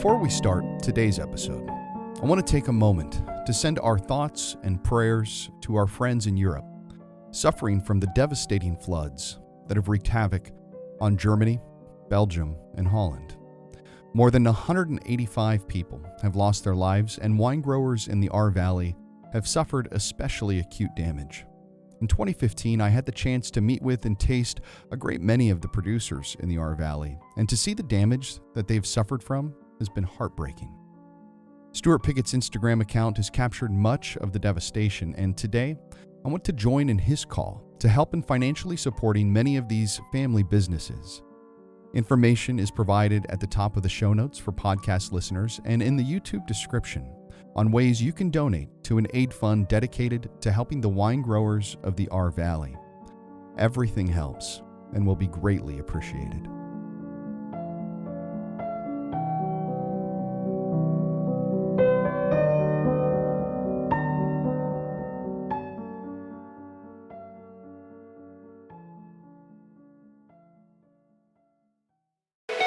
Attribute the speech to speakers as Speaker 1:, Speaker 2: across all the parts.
Speaker 1: Before we start today's episode, I want to take a moment to send our thoughts and prayers to our friends in Europe suffering from the devastating floods that have wreaked havoc on Germany, Belgium, and Holland. More than 185 people have lost their lives, and wine growers in the Ahr Valley have suffered especially acute damage. In 2015, I had the chance to meet with and taste a great many of the producers in the Ahr Valley, and to see the damage that they've suffered from has been heartbreaking. Stuart Pickett's Instagram account has captured much of the devastation, and today I want to join in his call to help in financially supporting many of these family businesses. Information is provided at the top of the show notes for podcast listeners and in the YouTube description on ways you can donate to an aid fund dedicated to helping the wine growers of the Ahr Valley. Everything helps and will be greatly appreciated.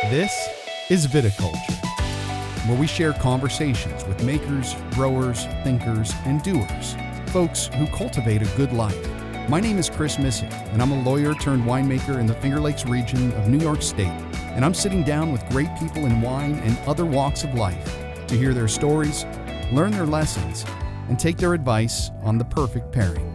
Speaker 1: This is Viticulture, where we share conversations with makers, growers, thinkers, and doers, folks who cultivate a good life. My name is Chris Missick, and I'm a lawyer turned winemaker in the Finger Lakes region of New York State, and I'm sitting down with great people in wine and other walks of life to hear their stories, learn their lessons, and take their advice on the perfect pairing.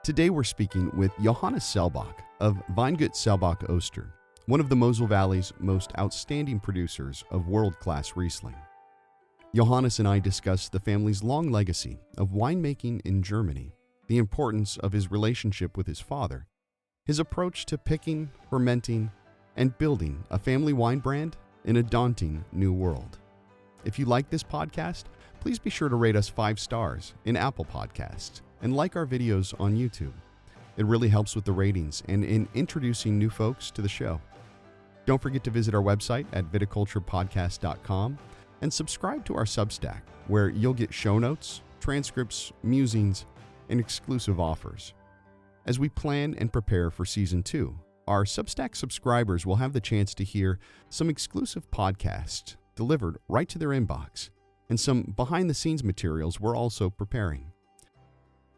Speaker 1: Today we're speaking with Johannes Selbach of Weingut Selbach Oster, one of the Mosel Valley's most outstanding producers of world-class Riesling. Johannes and I discuss the family's long legacy of winemaking in Germany, the importance of his relationship with his father, his approach to picking, fermenting, and building a family wine brand in a daunting new world. If you like this podcast, please be sure to rate us 5 stars in Apple Podcasts and like our videos on YouTube. It really helps with the ratings and in introducing new folks to the show. Don't forget to visit our website at viticulturepodcast.com and subscribe to our Substack, where you'll get show notes, transcripts, musings, and exclusive offers. As we plan and prepare for Season 2, our Substack subscribers will have the chance to hear some exclusive podcasts delivered right to their inbox and some behind-the-scenes materials we're also preparing.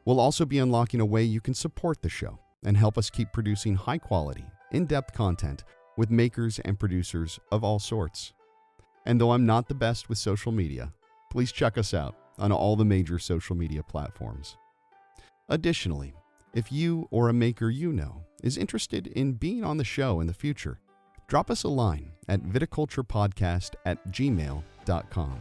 Speaker 1: We'll also be unlocking a way you can support the show and help us keep producing high-quality, in-depth content with makers and producers of all sorts. And though I'm not the best with social media, please check us out on all the major social media platforms. Additionally, if you or a maker you know is interested in being on the show in the future, drop us a line at viticulturepodcast@gmail.com.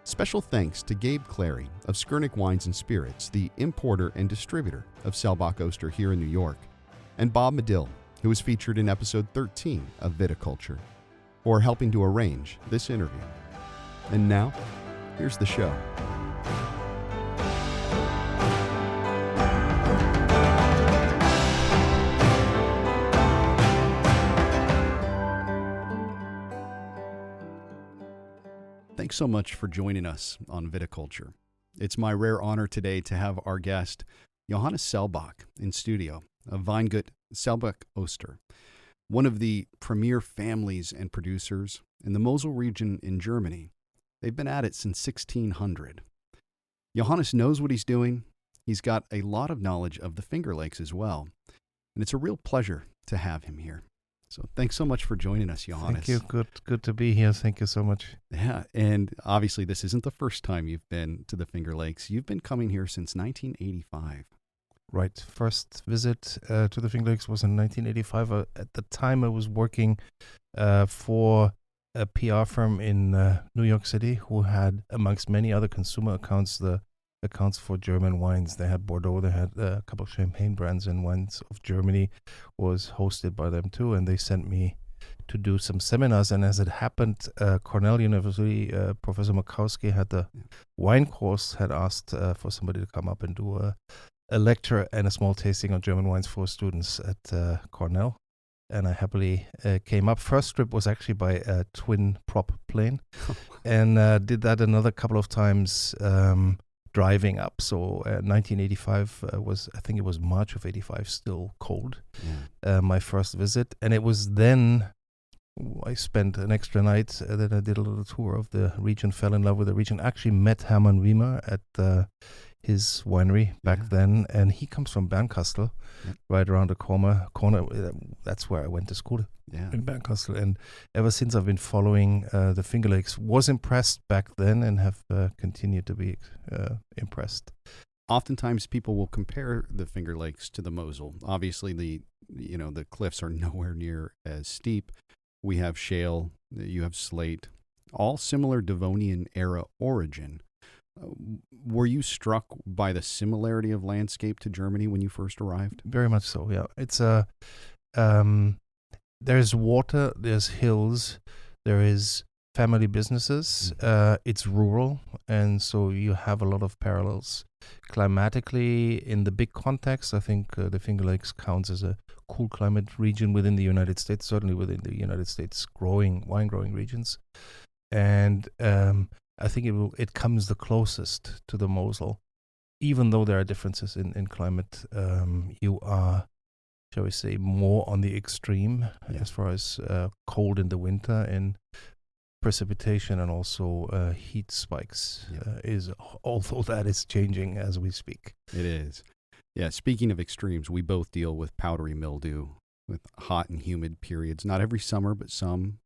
Speaker 1: Special thanks to Gabe Clary of Skurnik Wines and Spirits, the importer and distributor of Selbach Oster here in New York, and Bob Medill, who was featured in episode 13 of Viticulture, for helping to arrange this interview. And now, here's the show. Thanks so much for joining us on Viticulture. It's my rare honor today to have our guest, Johannes Selbach, in studio of Weingut Selbach Oster, one of the premier families and producers in the Mosel region in Germany. They've been at it since 1600. Johannes knows what he's doing. He's got a lot of knowledge of the Finger Lakes as well, and it's a real pleasure to have him here. So thanks so much for joining us, Johannes.
Speaker 2: Thank you. Good to be here. Thank you so much.
Speaker 1: Yeah, and obviously this isn't the first time you've been to the Finger Lakes. You've been coming here since 1985.
Speaker 2: Right. First visit to the Finger Lakes was in 1985. At the time, I was working for a PR firm in New York City who had, amongst many other consumer accounts, the accounts for German wines. They had Bordeaux, they had a couple of champagne brands, and Wines of Germany was hosted by them too. And they sent me to do some seminars. And as it happened, Cornell University, Professor Makowski had the wine course, had asked for somebody to come up and do a lecture and a small tasting on German wines for students at Cornell. And I happily came up. First trip was actually by a twin prop plane, and did that another couple of times driving up. So 1985 I think it was March of 85, still cold.
Speaker 1: Yeah.
Speaker 2: My first visit, and it was then I spent an extra night. Then I did a little tour of the region, fell in love with the region. Actually met Hermann Wiemer at his winery back then, and he comes from Bernkastel, right around the corner. That's where I went to school, in Bernkastel. And ever since I've been following the Finger Lakes. Was impressed back then and have continued to be impressed.
Speaker 1: Oftentimes people will compare the Finger Lakes to the Mosel. Obviously the cliffs are nowhere near as steep. We have shale, you have slate, all similar Devonian era origin. Were you struck by the similarity of landscape to Germany when you first arrived?
Speaker 2: Very much so, yeah. It's there's water, there's hills, there is family businesses, it's rural, and so you have a lot of parallels. Climatically, in the big context, I think the Finger Lakes counts as a cool climate region within the United States, certainly within the United States wine growing regions. And I think it comes the closest to the Mosel. Even though there are differences in climate, you are, shall we say, more on the extreme as far as cold in the winter and precipitation, and also heat spikes although that is changing as we speak.
Speaker 1: It is. Yeah, speaking of extremes, we both deal with powdery mildew, with hot and humid periods. Not every summer, but some.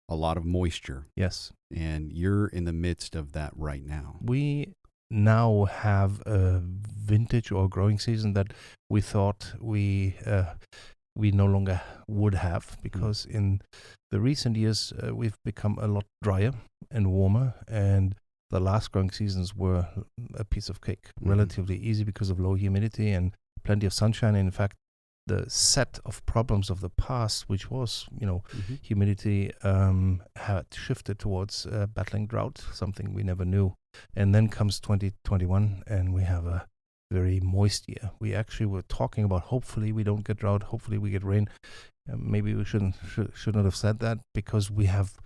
Speaker 1: A lot of moisture.
Speaker 2: Yes.
Speaker 1: And you're in the midst of that right now.
Speaker 2: We now have a vintage or growing season that we thought we no longer would have, because in the recent years we've become a lot drier and warmer, and the last growing seasons were a piece of cake, relatively easy because of low humidity and plenty of sunshine. In fact, the set of problems of the past, which was, humidity, had shifted towards battling drought, something we never knew. And then comes 2021, and we have a very moist year. We actually were talking about hopefully we don't get drought, hopefully we get rain. Maybe we should not have said that, because we have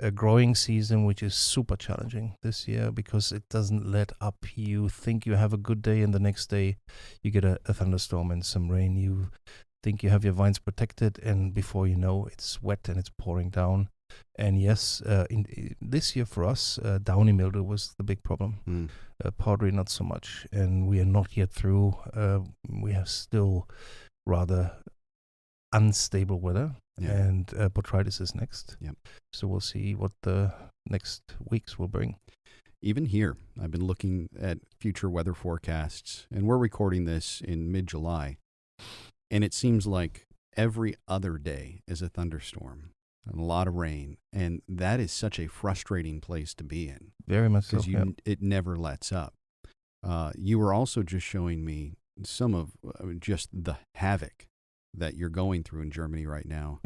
Speaker 2: a growing season which is super challenging this year, because it doesn't let up. You think you have a good day, and the next day you get a thunderstorm and some rain. You think you have your vines protected, and before you know, it's wet and it's pouring down. And yes, in this year for us, downy mildew was the big problem. Powdery not so much, and we are not yet through. We have still rather unstable weather. And botrytis is next. So we'll see what the next weeks will bring.
Speaker 1: Even here, I've been looking at future weather forecasts, and we're recording this in mid-July, and it seems like every other day is a thunderstorm and a lot of rain, and that is such a frustrating place to be in.
Speaker 2: Very much so.
Speaker 1: Because it never lets up. You were also just showing me some of just the havoc that you're going through in Germany right now.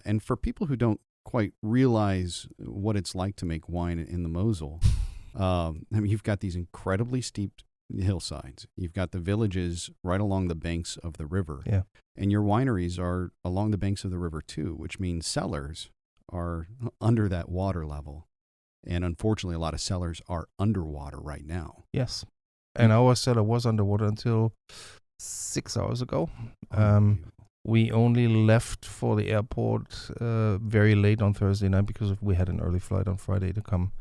Speaker 1: And for people who don't quite realize what it's like to make wine in the Mosel, you've got these incredibly steep hillsides. You've got the villages right along the banks of the river. And your wineries are along the banks of the river too, which means cellars are under that water level. And unfortunately, a lot of cellars are underwater right now.
Speaker 2: Yes. And our cellar was underwater until 6 hours ago. We only left for the airport very late on Thursday night, because we had an early flight on Friday to come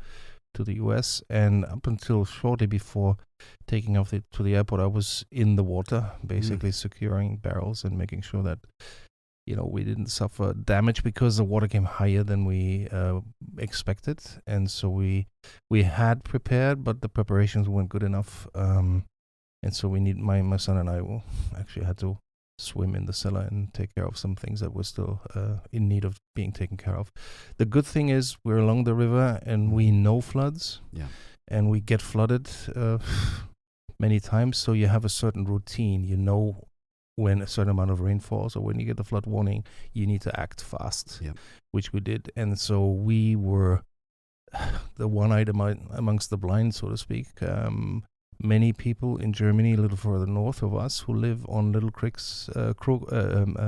Speaker 2: to the US. And up until shortly before taking off to the airport, I was in the water, basically securing barrels and making sure that we didn't suffer damage, because the water came higher than we expected. And so we had prepared, but the preparations weren't good enough. And so my son and I actually had to swim in the cellar and take care of some things that were still in need of being taken care of. The good thing is we're along the river and we know floods, and we get flooded many times. So you have a certain routine. You know when a certain amount of rain falls, or when you get a flood warning, you need to act fast, which we did. And so we were the one item amongst the blind, so to speak. Many people in Germany, a little further north of us, who live on little creeks,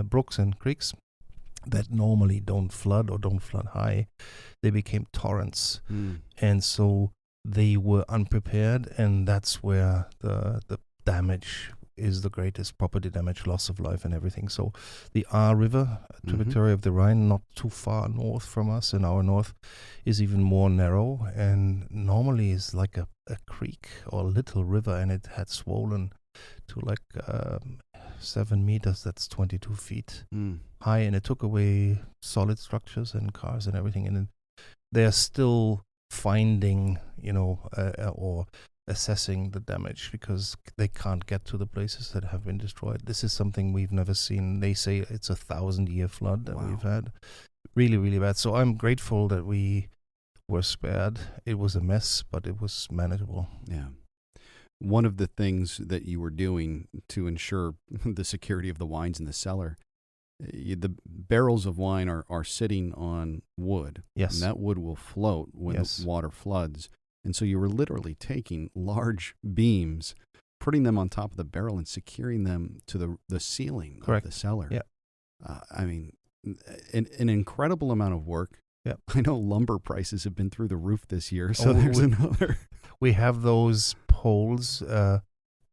Speaker 2: brooks and creeks that normally don't flood or don't flood high, they became torrents. And so they were unprepared, and that's where the damage is the greatest: property damage, loss of life, and everything. So the Ahr River, a tributary of the Rhine, not too far north from us, in our north, is even more narrow, and normally is like a creek or a little river, and it had swollen to like 7 meters. That's 22 feet high, and it took away solid structures and cars and everything. And they are still finding, or assessing the damage, because they can't get to the places that have been destroyed. This is something we've never seen. They say it's a 1,000-year flood that we've had. Really, really bad. So I'm grateful that we were spared. It was a mess, but it was manageable.
Speaker 1: Yeah. One of the things that you were doing to ensure the security of the wines in the cellar, the barrels of wine are sitting on wood.
Speaker 2: Yes.
Speaker 1: And that wood will float when the water floods. And so you were literally taking large beams, putting them on top of the barrel and securing them to the ceiling of the cellar.
Speaker 2: Yeah.
Speaker 1: I mean, an incredible amount of work.
Speaker 2: Yeah.
Speaker 1: I know lumber prices have been through the roof this year, so there's another.
Speaker 2: We have those poles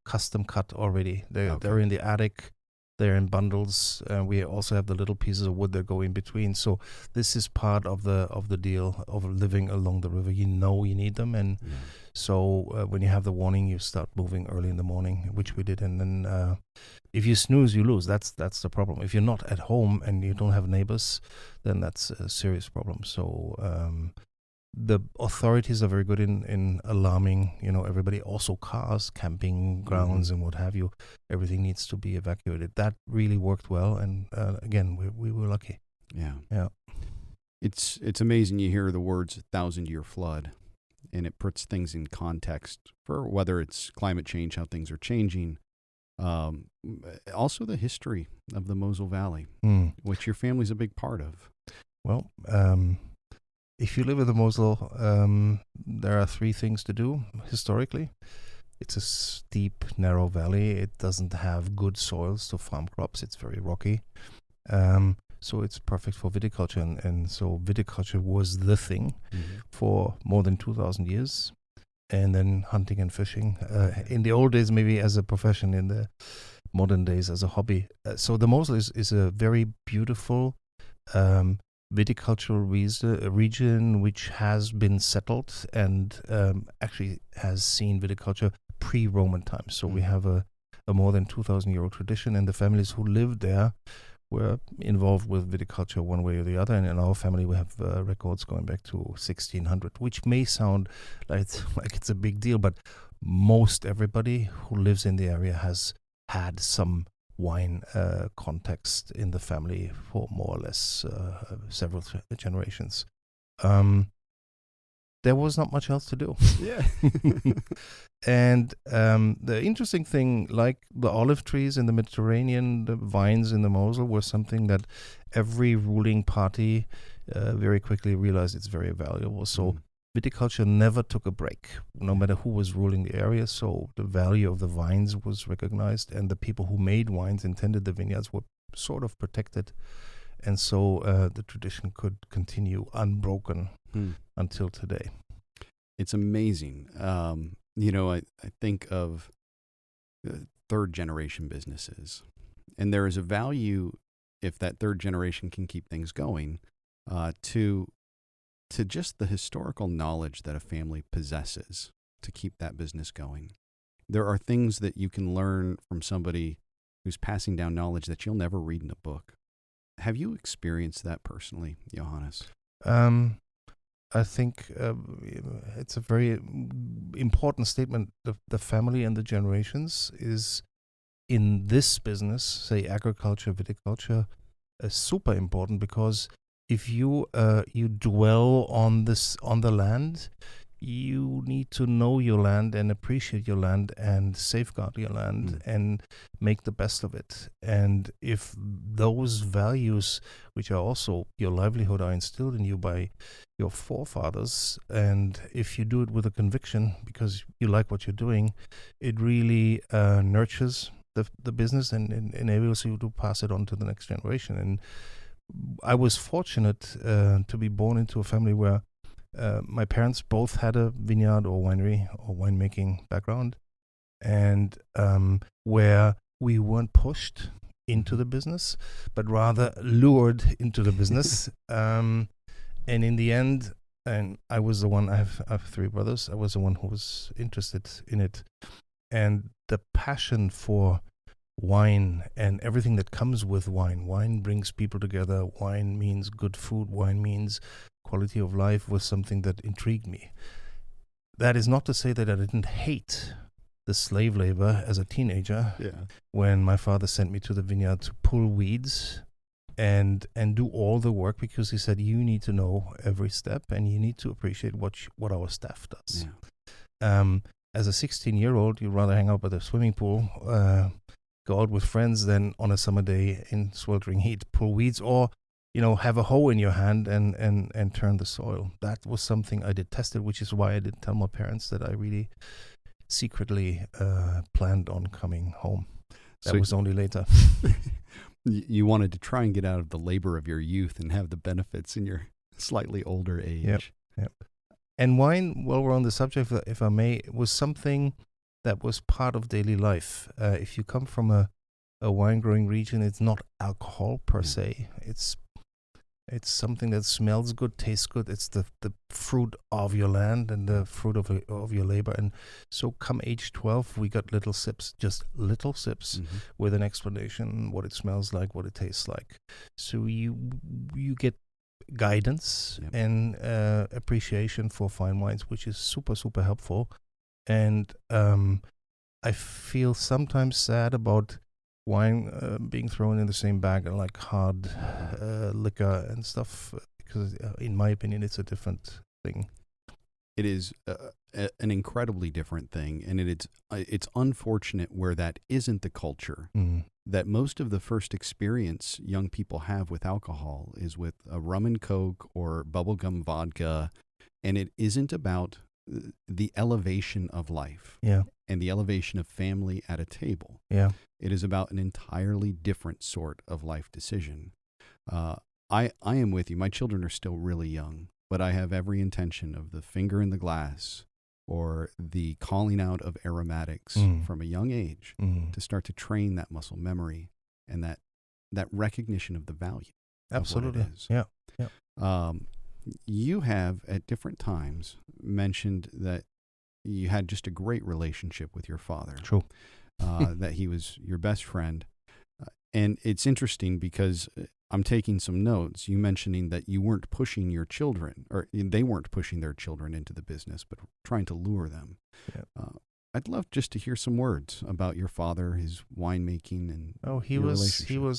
Speaker 2: custom cut already. They're in the attic. They're in bundles. We also have the little pieces of wood that go in between. So this is part of the deal of living along the river. You know you need them, and so when you have the warning, you start moving early in the morning, which we did. And then if you snooze, you lose. That's the problem. If you're not at home and you don't have neighbors, then that's a serious problem. So the authorities are very good in alarming, everybody. Also cars, camping grounds, and what have you. Everything needs to be evacuated. That really worked well, and again, we were lucky. Yeah.
Speaker 1: It's amazing. You hear the words 1,000-year flood, and it puts things in context for whether it's climate change, how things are changing. Also the history of the Mosel Valley, which your family's a big part of.
Speaker 2: Well, if you live in the Mosel, there are 3 things to do historically. It's a steep, narrow valley. It doesn't have good soils to farm crops. It's very rocky. So it's perfect for viticulture. And so viticulture was the thing for more than 2,000 years. And then hunting and fishing. In the old days, maybe as a profession, in the modern days as a hobby. So the Mosel is a very beautiful viticultural region which has been settled and actually has seen viticulture pre-Roman times. So we have a more than 2,000-year-old tradition, and the families who lived there were involved with viticulture one way or the other. And in our family, we have records going back to 1600, which may sound like it's a big deal, but most everybody who lives in the area has had some wine context in the family for more or less several generations. There was not much else to do.
Speaker 1: Yeah.
Speaker 2: And the interesting thing, like the olive trees in the Mediterranean, the vines in the Mosel were something that every ruling party very quickly realized it's very valuable. So viticulture never took a break, no matter who was ruling the area. So the value of the vines was recognized, and the people who made wines, intended the vineyards, were sort of protected. And so the tradition could continue unbroken until today.
Speaker 1: It's amazing. I think of third generation businesses, and there is a value, if that third generation can keep things going, to just the historical knowledge that a family possesses to keep that business going. There are things that you can learn from somebody who's passing down knowledge that you'll never read in a book. Have you experienced that personally, Johannes?
Speaker 2: I think it's a very important statement. The family and the generations is in this business, say agriculture, viticulture, super important, because if you dwell on the land, you need to know your land and appreciate your land and safeguard your land and make the best of it. And if those values, which are also your livelihood, are instilled in you by your forefathers, and if you do it with a conviction because you like what you're doing, it really nurtures the business and enables you to pass it on to the next generation. And I was fortunate to be born into a family where My parents both had a vineyard or winery or winemaking background, and where we weren't pushed into the business, but rather lured into the business. And in the end, and I was the one, I have three brothers, I was the one who was interested in it. And the passion for wine and everything that comes with wine. Wine brings people together. Wine means good food. Wine means quality of life was something that intrigued me. That is not to say that I didn't hate the slave labor as a teenager.
Speaker 1: Yeah.
Speaker 2: When my father sent me to the vineyard to pull weeds and do all the work, because he said, you need to know every step and you need to appreciate what our staff does.
Speaker 1: Yeah.
Speaker 2: As a 16-year-old, you'd rather hang out by the swimming pool, go out with friends than on a summer day in sweltering heat, pull weeds, or have a hoe in your hand and turn the soil. That was something I detested, which is why I didn't tell my parents that I really secretly planned on coming home. That was only later.
Speaker 1: You wanted to try and get out of the labor of your youth and have the benefits in your slightly older age.
Speaker 2: Yep. And wine, while we're on the subject, if I may, was something that was part of daily life. If you come from a wine-growing region, it's not alcohol per se. It's something that smells good, tastes good. It's the fruit of your land and the fruit of your labor. And so come age 12, we got little sips, just little sips, with an explanation, what it smells like, what it tastes like. So you get guidance and appreciation for fine wines, which is super, super helpful. And I feel sometimes sad about wine being thrown in the same bag like hard liquor and stuff, because in my opinion it's a different thing.
Speaker 1: It is an incredibly different thing, and it's unfortunate where that isn't the culture. That most of the first experience young people have with alcohol is with a rum and coke or bubblegum vodka, and it isn't about the elevation of life and the elevation of family at a table. It is about an entirely different sort of life decision. I am with you. My children are still really young, but I have every intention of the finger in the glass or the calling out of aromatics from a young age to start to train that muscle memory and that recognition of the value.
Speaker 2: Absolutely.
Speaker 1: Of what it is. You have at different times mentioned that you had just a great relationship with your father.
Speaker 2: True.
Speaker 1: That he was your best friend. And it's interesting because I'm taking some notes. You mentioning that you weren't pushing your children, or they weren't pushing their children into the business, but trying to lure them. I'd love just to hear some words about your father, his winemaking, and your relationship.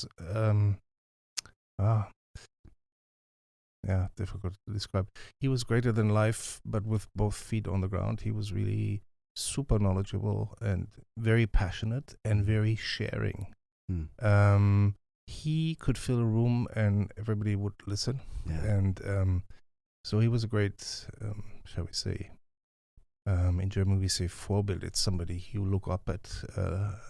Speaker 2: Difficult to describe. He was greater than life, but with both feet on the ground. He was really super knowledgeable and very passionate and very sharing. He could fill a room and everybody would listen. And so he was a great, shall we say, in German we say Vorbild. It's somebody you look up at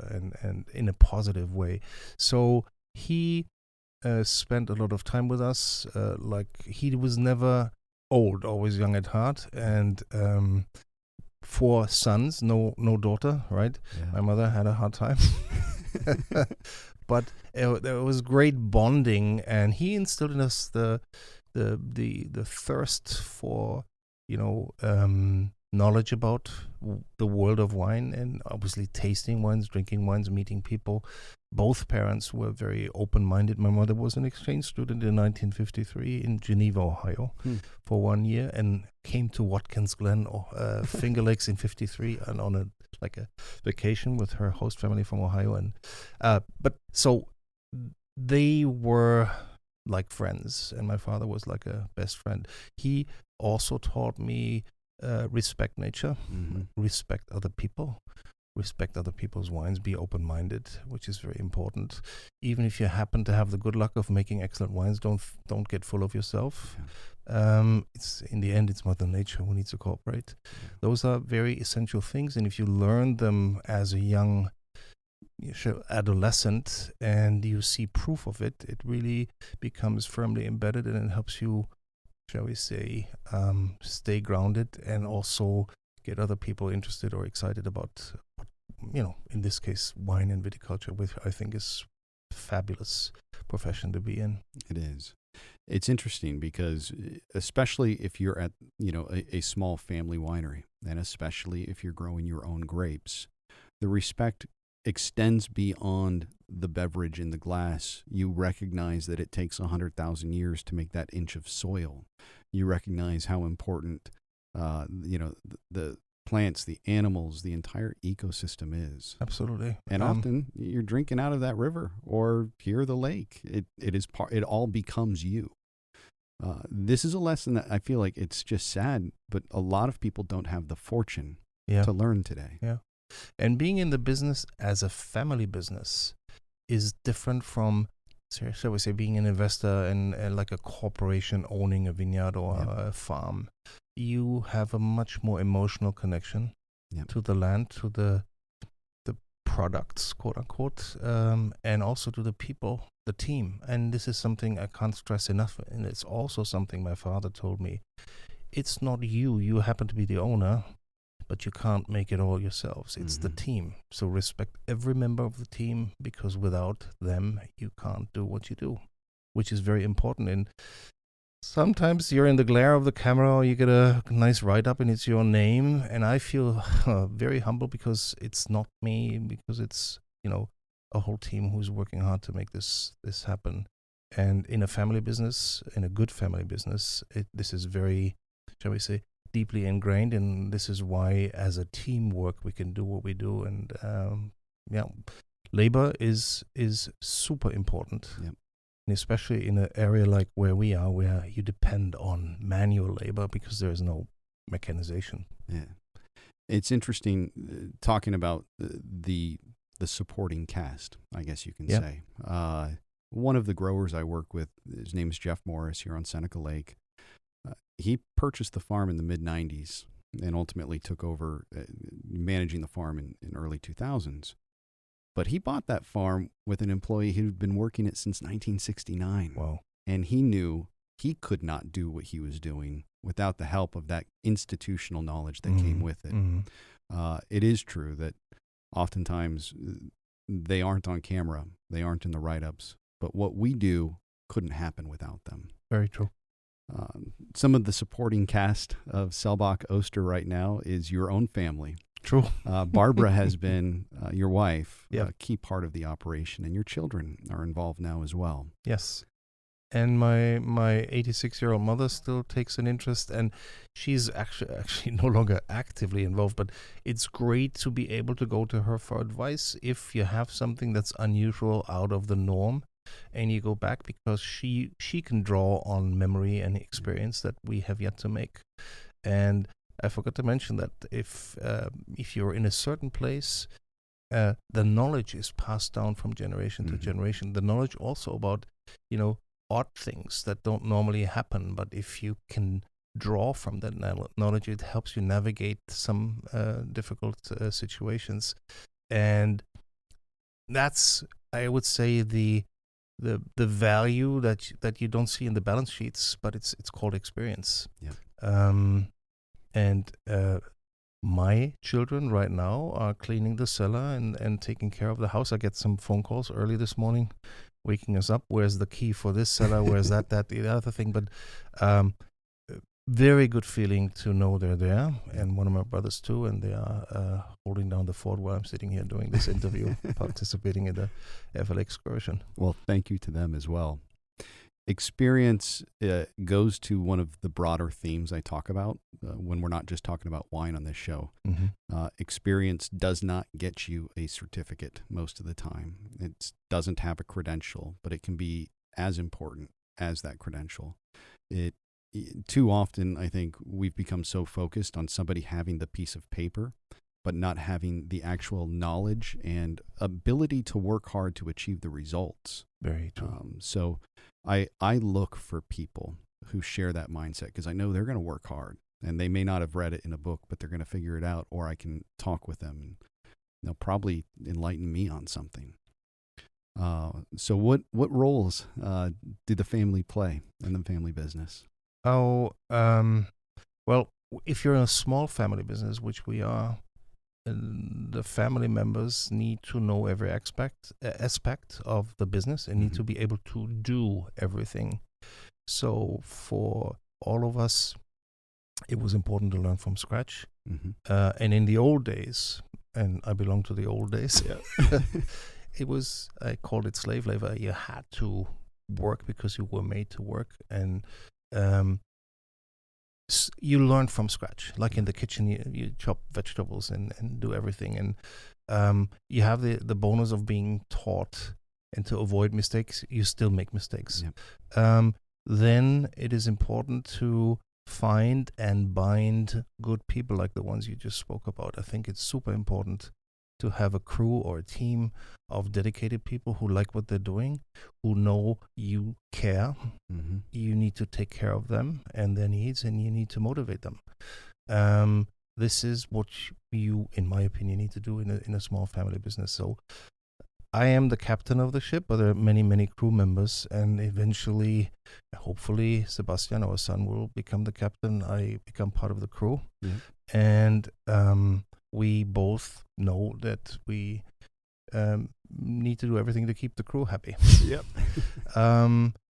Speaker 2: and in a positive way. So he spent a lot of time with us. He was never old, always young at heart. And 4 sons, no daughter, right? My mother had a hard time. But there was great bonding, and he instilled in us the thirst for knowledge about the world of wine, and obviously tasting wines, drinking wines, meeting people. Both parents were very open-minded. My mother was an exchange student in 1953 in Geneva, Ohio, for 1 year, and came to Watkins Glen, Finger Lakes in 53, and on a vacation with her host family from Ohio. And but so they were like friends, and my father was like a best friend. He also taught me respect nature, respect other people, respect other people's wines, be open-minded, which is very important. Even if you happen to have the good luck of making excellent wines, don't get full of yourself. It's in the end, it's Mother Nature who needs to cooperate. Those are very essential things, and if you learn them as a young adolescent and you see proof of it, it really becomes firmly embedded, and it helps you shall we say, stay grounded and also get other people interested or excited about, in this case, wine and viticulture, which I think is a fabulous profession to be in.
Speaker 1: It is. It's interesting because especially if you're at, a small family winery, and especially if you're growing your own grapes, the respect extends beyond the beverage in the glass. You recognize that it takes 100,000 years to make that inch of soil. You recognize how important, the plants, the animals, the entire ecosystem is.
Speaker 2: Absolutely.
Speaker 1: And often you're drinking out of that river or here the lake. It all becomes you. This is a lesson that I feel like it's just sad, but a lot of people don't have the fortune to learn today.
Speaker 2: Yeah. And being in the business as a family business is different from, shall we say, being an investor and like a corporation owning a vineyard or a farm. You have a much more emotional connection to the land, to the products, quote unquote, and also to the people, the team. And this is something I can't stress enough. And it's also something my father told me. It's not you. You happen to be the owner, but you can't make it all yourselves. It's the team. So respect every member of the team, because without them, you can't do what you do, which is very important. And sometimes you're in the glare of the camera, or you get a nice write-up and it's your name. And I feel very humble because it's not me, because it's, a whole team who's working hard to make this happen. And in a family business, in a good family business, this is very, shall we say, deeply ingrained, and this is why as a teamwork we can do what we do. And labor is super important, and especially in an area like where we are, where you depend on manual labor because there is no mechanization.
Speaker 1: It's interesting talking about the supporting cast, I guess you can say. One of the growers I work with, his name is Jeff Morris here on Seneca Lake. He purchased the farm in the mid-'90s and ultimately took over managing the farm in early 2000s. But he bought that farm with an employee who'd been working it since 1969.
Speaker 2: Wow.
Speaker 1: And he knew he could not do what he was doing without the help of that institutional knowledge that came with it. It is true that oftentimes they aren't on camera, they aren't in the write-ups, but what we do couldn't happen without them.
Speaker 2: Very true.
Speaker 1: Some of the supporting cast of Selbach Oster right now is your own family.
Speaker 2: True.
Speaker 1: Barbara has been, your wife, a key part of the operation, and your children are involved now as well.
Speaker 2: Yes. And my 86-year-old mother still takes an interest, and she's actually no longer actively involved, but it's great to be able to go to her for advice if you have something that's unusual, out of the norm. And you go back, because she can draw on memory and experience that we have yet to make. And I forgot to mention that if you're in a certain place, the knowledge is passed down from generation to generation. The knowledge also about, odd things that don't normally happen. But if you can draw from that knowledge, it helps you navigate some difficult situations. And that's, I would say, the value that you don't see in the balance sheets, but it's called experience. And my children right now are cleaning the cellar and taking care of the house. I get some phone calls early this morning, waking us up. Where's the key for this cellar? Where's that, the other thing? But very good feeling to know they're there, and one of my brothers too, and they are holding down the fort while I'm sitting here doing this interview, participating in the FL excursion.
Speaker 1: Well, thank you to them as well. Experience goes to one of the broader themes I talk about when we're not just talking about wine on this show. Experience does not get you a certificate most of the time. It doesn't have a credential, but it can be as important as that credential. Too often, I think we've become so focused on somebody having the piece of paper, but not having the actual knowledge and ability to work hard to achieve the results.
Speaker 2: Very true.
Speaker 1: So I look for people who share that mindset, because I know they're going to work hard, and they may not have read it in a book, but they're going to figure it out, or I can talk with them and they'll probably enlighten me on something. So what roles do the family play in the family business?
Speaker 2: Oh, well, if you're in a small family business, which we are, the family members need to know every aspect of the business and need to be able to do everything. So for all of us, it was important to learn from scratch. And in the old days, and I belong to the old days, it was, I called it slave labor. You had to work because you were made to work, and you learn from scratch. Like in the kitchen, you chop vegetables and do everything, and you have the bonus of being taught, and to avoid mistakes, you still make mistakes. Then it is important to find and bind good people like the ones you just spoke about. I think it's super important to have a crew or a team of dedicated people who like what they're doing, who know you care. You need to take care of them and their needs, and you need to motivate them. This is what you, in my opinion, need to do in a small family business. So I am the captain of the ship, but there are many, many crew members, and eventually, hopefully, Sebastian, our son, will become the captain. I become part of the crew. And we both know that we need to do everything to keep the crew happy.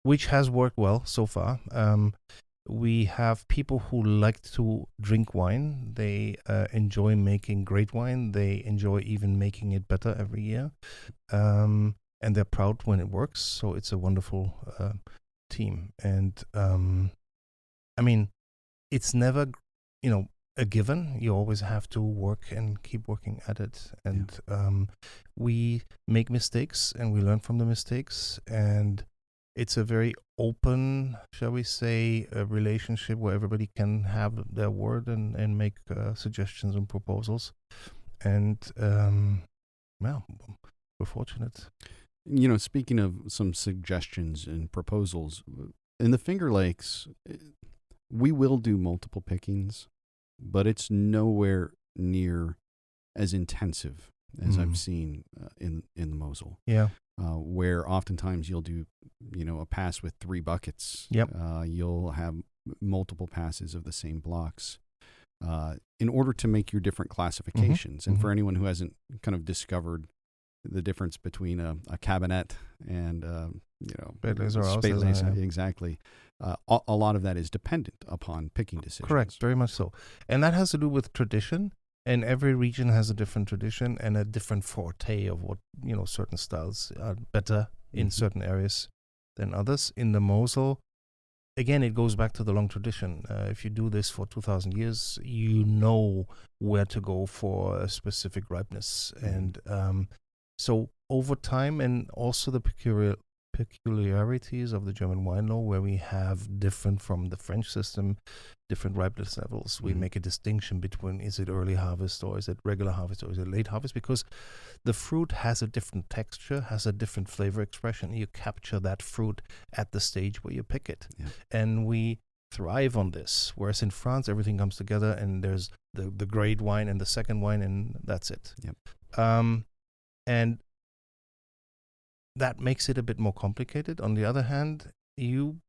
Speaker 2: Which has worked well so far. We have people who like to drink wine. They enjoy making great wine. They enjoy even making it better every year. And they're proud when it works. So it's a wonderful team. And I mean, it's never, a given. You always have to work and keep working at it. And we make mistakes and we learn from the mistakes. And it's a very open, shall we say, a relationship where everybody can have their word and make suggestions and proposals. And, well, we're fortunate.
Speaker 1: Speaking of some suggestions and proposals, in the Finger Lakes, we will do multiple pickings, but it's nowhere near as intensive as I've seen in the Mosel. Where oftentimes you'll do, a pass with 3 buckets. You'll have multiple passes of the same blocks in order to make your different classifications. And for anyone who hasn't kind of discovered the difference between a cabinet and, Spätlese, exactly. A lot of that is dependent upon picking decisions.
Speaker 2: Correct, very much so. And that has to do with tradition. And every region has a different tradition and a different forte of what, certain styles are better in certain areas than others. In the Mosel, again, it goes back to the long tradition. If you do this for 2,000 years, you know where to go for a specific ripeness. And so over time, and also the peculiarities of the German wine law, where we have different from the French system, different ripeness levels. We make a distinction between, is it early harvest or is it regular harvest or is it late harvest? Because the fruit has a different texture, has a different flavor expression. You capture that fruit at the stage where you pick it. And we thrive on this. Whereas in France, everything comes together and there's the grade wine and the second wine, and that's it. And that makes it a bit more complicated. On the other hand, you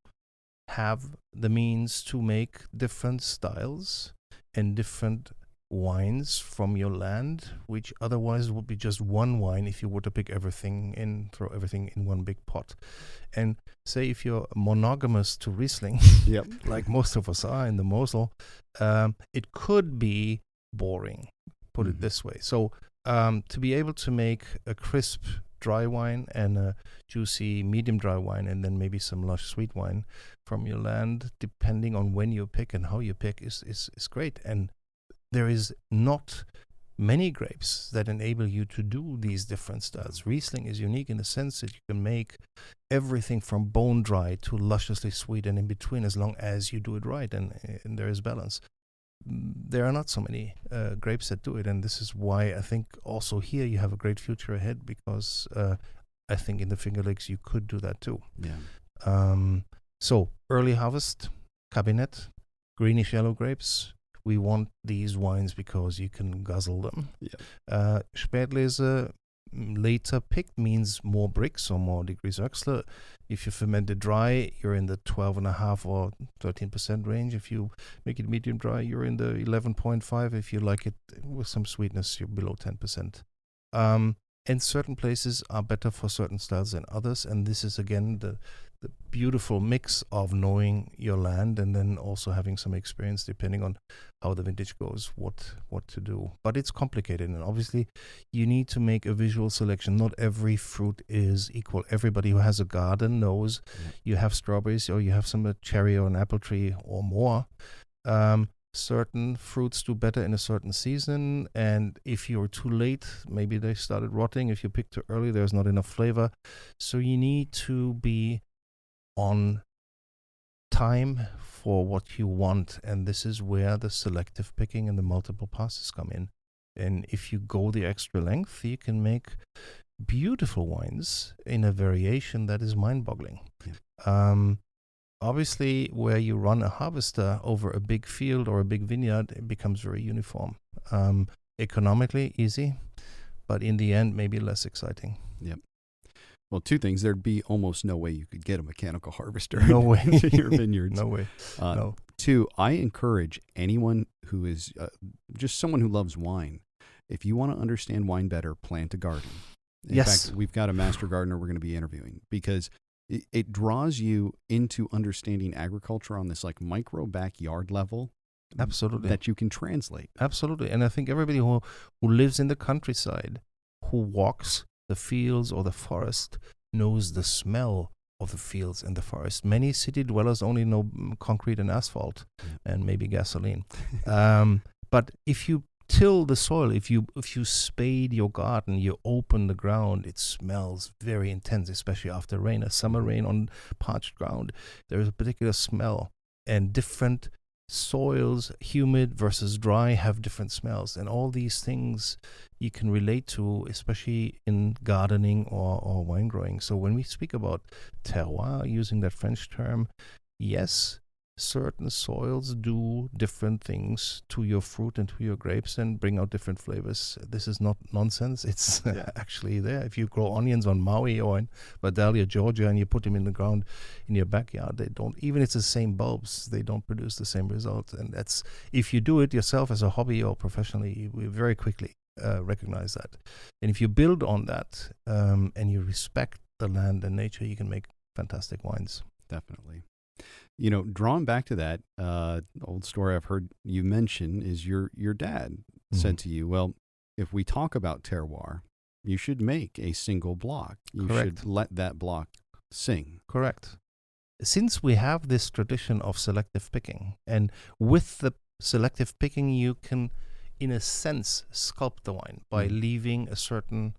Speaker 2: have the means to make different styles and different wines from your land, which otherwise would be just one wine if you were to pick everything in, throw everything in one big pot. And say if you're monogamous to Riesling, like most of us are in the Mosel, it could be boring, put it this way. So to be able to make a crisp dry wine and a juicy medium dry wine, and then maybe some lush sweet wine from your land, depending on when you pick and how you pick, is great. And there is not many grapes that enable you to do these different styles. Riesling is unique in the sense that you can make everything from bone dry to lusciously sweet and in between, as long as you do it right and there is balance. There are not so many grapes that do it, and this is why I think also here you have a great future ahead, because I think in the Finger Lakes you could do that too. So early harvest, cabinet, greenish yellow grapes. We want these wines because you can guzzle them. Spätlese, later picked means more bricks or more degrees Oechsler. If you ferment it dry, you're in the 12.5 or 13% range. If you make it medium dry, you're in the 11.5. If you like it with some sweetness, you're below 10%. And certain places are better for certain styles than others. And this is, again, the beautiful mix of knowing your land and then also having some experience depending on how the vintage goes, what to do. But it's complicated, and obviously you need to make a visual selection. Not every fruit is equal. Everybody who has a garden knows you have strawberries or you have some cherry or an apple tree or more. Certain fruits do better in a certain season, and if you're too late, maybe they started rotting. If you pick too early, there's not enough flavor. So you need to be on time for what you want, and this is where the selective picking and the multiple passes come in. And if you go the extra length, you can make beautiful wines in a variation that is mind-boggling. Obviously, where you run a harvester over a big field or a big vineyard, it becomes very uniform. Economically easy, but in the end, maybe less exciting.
Speaker 1: Yep. Well, two things. There'd be almost no way you could get a mechanical harvester
Speaker 2: No way.
Speaker 1: into your vineyards.
Speaker 2: No way. No.
Speaker 1: Two, I encourage anyone who is just someone who loves wine, if you want to understand wine better, plant a garden. In fact, we've got a master gardener we're going to be interviewing, because it draws you into understanding agriculture on this like micro backyard level.
Speaker 2: Absolutely.
Speaker 1: That you can translate.
Speaker 2: Absolutely. And I think everybody who lives in the countryside, who walks the fields or the forest, knows the smell of the fields and the forest. Many city dwellers only know concrete and asphalt and maybe gasoline. But if you till the soil, if you spade your garden, you open the ground, it smells very intense, especially after rain. A summer rain on parched ground, there is a particular smell, and different soils, humid versus dry, have different smells, and all these things you can relate to, especially in gardening or wine growing. So when we speak about terroir, using that French term, yes, certain soils do different things to your fruit and to your grapes and bring out different flavors. This is not nonsense. It's actually there. If you grow onions on Maui or in Vidalia, Georgia, and you put them in the ground in your backyard, they don't, even if it's the same bulbs, they don't produce the same result. And that's, if you do it yourself as a hobby or professionally, we very quickly recognize that. And if you build on that and you respect the land and nature, you can make fantastic wines.
Speaker 1: Definitely. You know, drawn back to that old story I've heard you mention is your dad said to you, well, if we talk about terroir, you should make a single block. You should let that block sing.
Speaker 2: Correct. Since we have this tradition of selective picking, and with the selective picking, you can, in a sense, sculpt the wine by leaving a certain,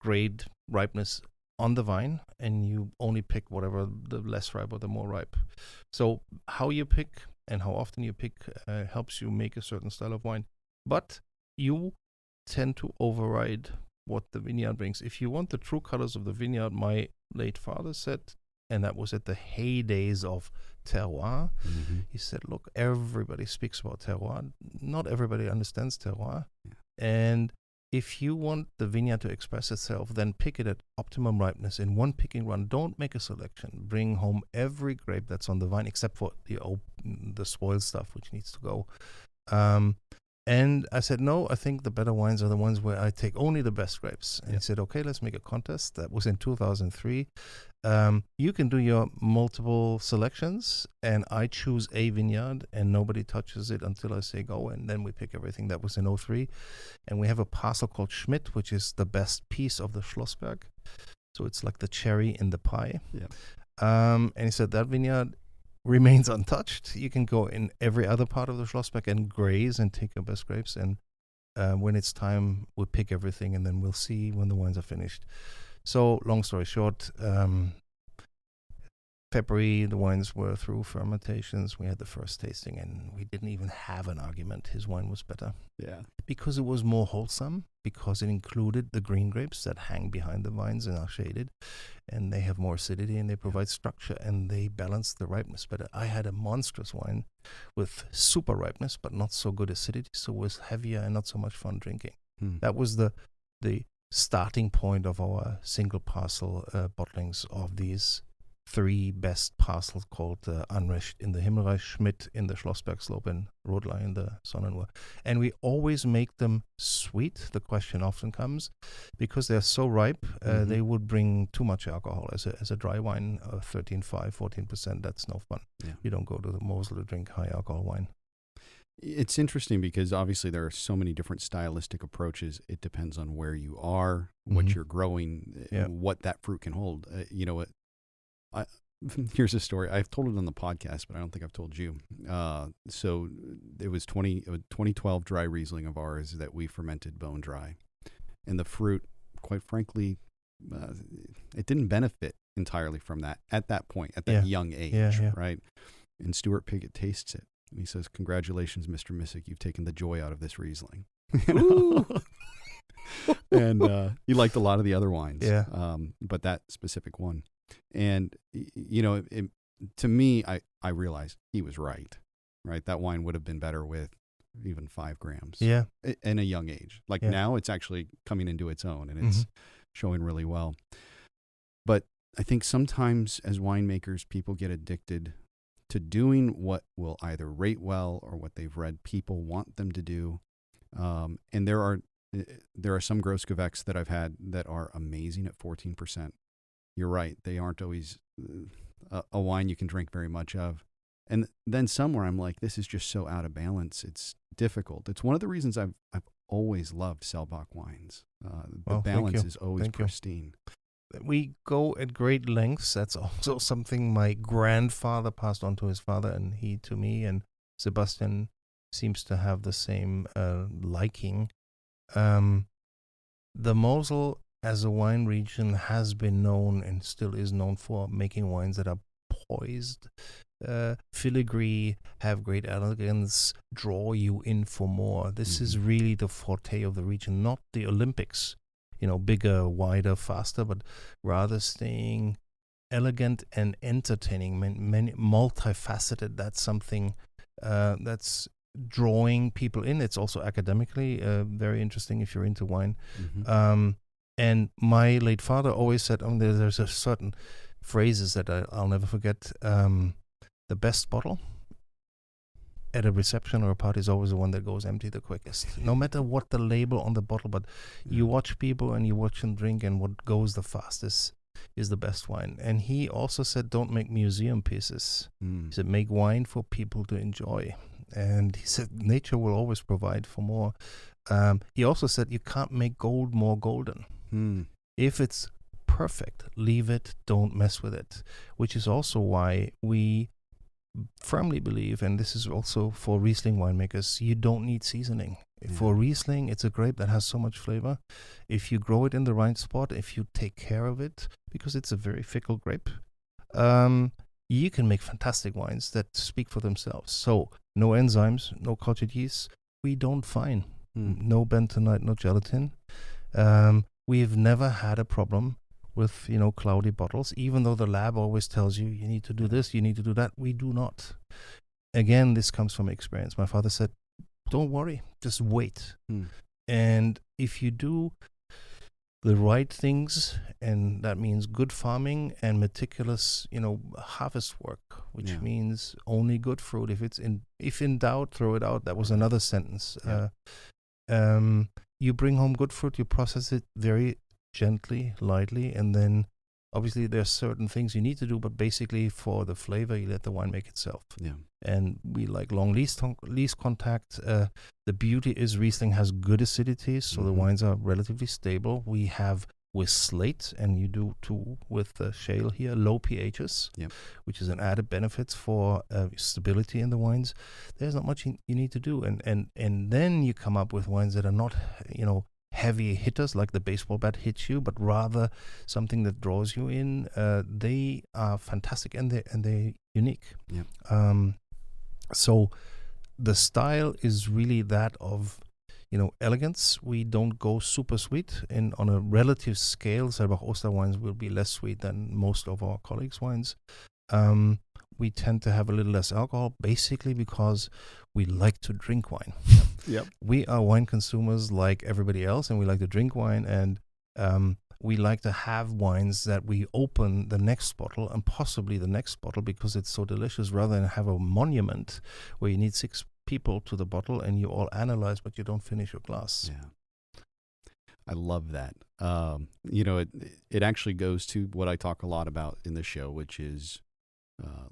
Speaker 2: grade ripeness on the vine, and you only pick whatever the less ripe or the more ripe. So how you pick and how often you pick helps you make a certain style of wine. But you tend to override what the vineyard brings. If you want the true colors of the vineyard, my late father said, and that was at the heydays of terroir, he said, look, everybody speaks about terroir. Not everybody understands terroir. And if you want the vineyard to express itself, then pick it at optimum ripeness in one picking run. Don't make a selection. Bring home every grape that's on the vine, except for the spoiled stuff, which needs to go. And I said, no, I think the better wines are the ones where I take only the best grapes. And he said, okay, let's make a contest. That was in 2003. You can do your multiple selections, and I choose a vineyard, and nobody touches it until I say go, and then we pick everything. That was in 2003. And we have a parcel called Schmidt, which is the best piece of the Schlossberg. So it's like the cherry in the pie. And he said that vineyard remains untouched. You can go in every other part of the Schlossberg and graze and take your best grapes. And when it's time, we'll pick everything, and then we'll see when the wines are finished. So long story short, February, the wines were through fermentations. We had the first tasting, and we didn't even have an argument. His wine was better.
Speaker 1: Yeah.
Speaker 2: Because it was more wholesome, because it included the green grapes that hang behind the vines and are shaded, and they have more acidity, and they provide structure, and they balance the ripeness better. I had a monstrous wine with super ripeness, but not so good acidity, so it was heavier and not so much fun drinking. That was the starting point of our single parcel bottlings of these 3 best parcels called Anrecht in the Himmelreich, Schmidt in the Schlossberg Slope, and Rodler in the Sonnenruhr. And we always make them sweet. The question often comes, because they're so ripe, they would bring too much alcohol. As a dry wine, 13.5, 14%, that's no fun. Yeah. You don't go to the Mosel to drink high alcohol wine.
Speaker 1: It's interesting because obviously there are so many different stylistic approaches. It depends on where you are, what you're growing, what that fruit can hold. Here's a story. I've told it on the podcast, but I don't think I've told you. So it was 2012 dry Riesling of ours that we fermented bone dry. And the fruit, quite frankly, it didn't benefit entirely from that at that point, at that young age, right? And Stuart Piggott tastes it. And he says, "Congratulations, Mr. Missick, you've taken the joy out of this Riesling." And he liked a lot of the other wines, but that specific one. And, to me, I realized he was right? That wine would have been better with even 5 grams in a young age. Now it's actually coming into its own, and it's showing really well. But I think sometimes as winemakers, people get addicted to doing what will either rate well or what they've read people want them to do. And there are some Gross Gewächs that I've had that are amazing at 14%. You're right. They aren't always a wine you can drink very much of. And then somewhere I'm like, this is just so out of balance. It's difficult. It's one of the reasons I've always loved Selbach wines. The balance is always pristine.
Speaker 2: We go at great lengths. That's also something my grandfather passed on to his father, and he to me, and Sebastian seems to have the same liking. The Mosel as a wine region has been known and still is known for making wines that are poised, filigree, have great elegance, draw you in for more. This is really the forte of the region, not the Olympics, bigger, wider, faster, but rather staying elegant and entertaining, many multifaceted. That's something that's drawing people in. It's also academically very interesting if you're into wine. And my late father always said, there's a certain phrases that I'll never forget. The best bottle at a reception or a party is always the one that goes empty the quickest. No matter what the label on the bottle, but you watch people and you watch them drink, and what goes the fastest is the best wine. And he also said, don't make museum pieces. He said, make wine for people to enjoy. And he said, nature will always provide for more. He also said, you can't make gold more golden. If it's perfect, leave it, don't mess with it, which is also why we firmly believe, and this is also for Riesling winemakers, you don't need seasoning. For Riesling, it's a grape that has so much flavor. If you grow it in the right spot, if you take care of it, because it's a very fickle grape, you can make fantastic wines that speak for themselves. So no enzymes, no cultured yeast. We don't find no bentonite, no gelatin. We've never had a problem with, cloudy bottles, even though the lab always tells you, you need to do this, you need to do that. We do not. Again, this comes from experience. My father said, don't worry, just wait. And if you do the right things, and that means good farming and meticulous, harvest work, which means only good fruit. If in doubt, throw it out. That was another sentence. You bring home good fruit, you process it very gently, lightly, and then obviously there's certain things you need to do, but basically for the flavor, you let the wine make itself. And we like long lease contact. The beauty is Riesling has good acidity, so the wines are relatively stable. We have with slate, and you do too with shale here, low pHs, which is an added benefit for stability in the wines. There's not much you need to do, and then you come up with wines that are not, heavy hitters like the baseball bat hits you, but rather something that draws you in. They are fantastic, and they're unique. So the style is really that of elegance. We don't go super sweet, and on a relative scale, Selbach Oster wines will be less sweet than most of our colleagues' wines. We tend to have a little less alcohol, basically because we like to drink wine. We are wine consumers like everybody else, and we like to drink wine. And We like to have wines that we open the next bottle and possibly the next bottle because it's so delicious, rather than have a monument where you need 6 people to the bottle and you all analyze, but you don't finish your glass.
Speaker 1: Yeah. I love that. It actually goes to what I talk a lot about in the show, which is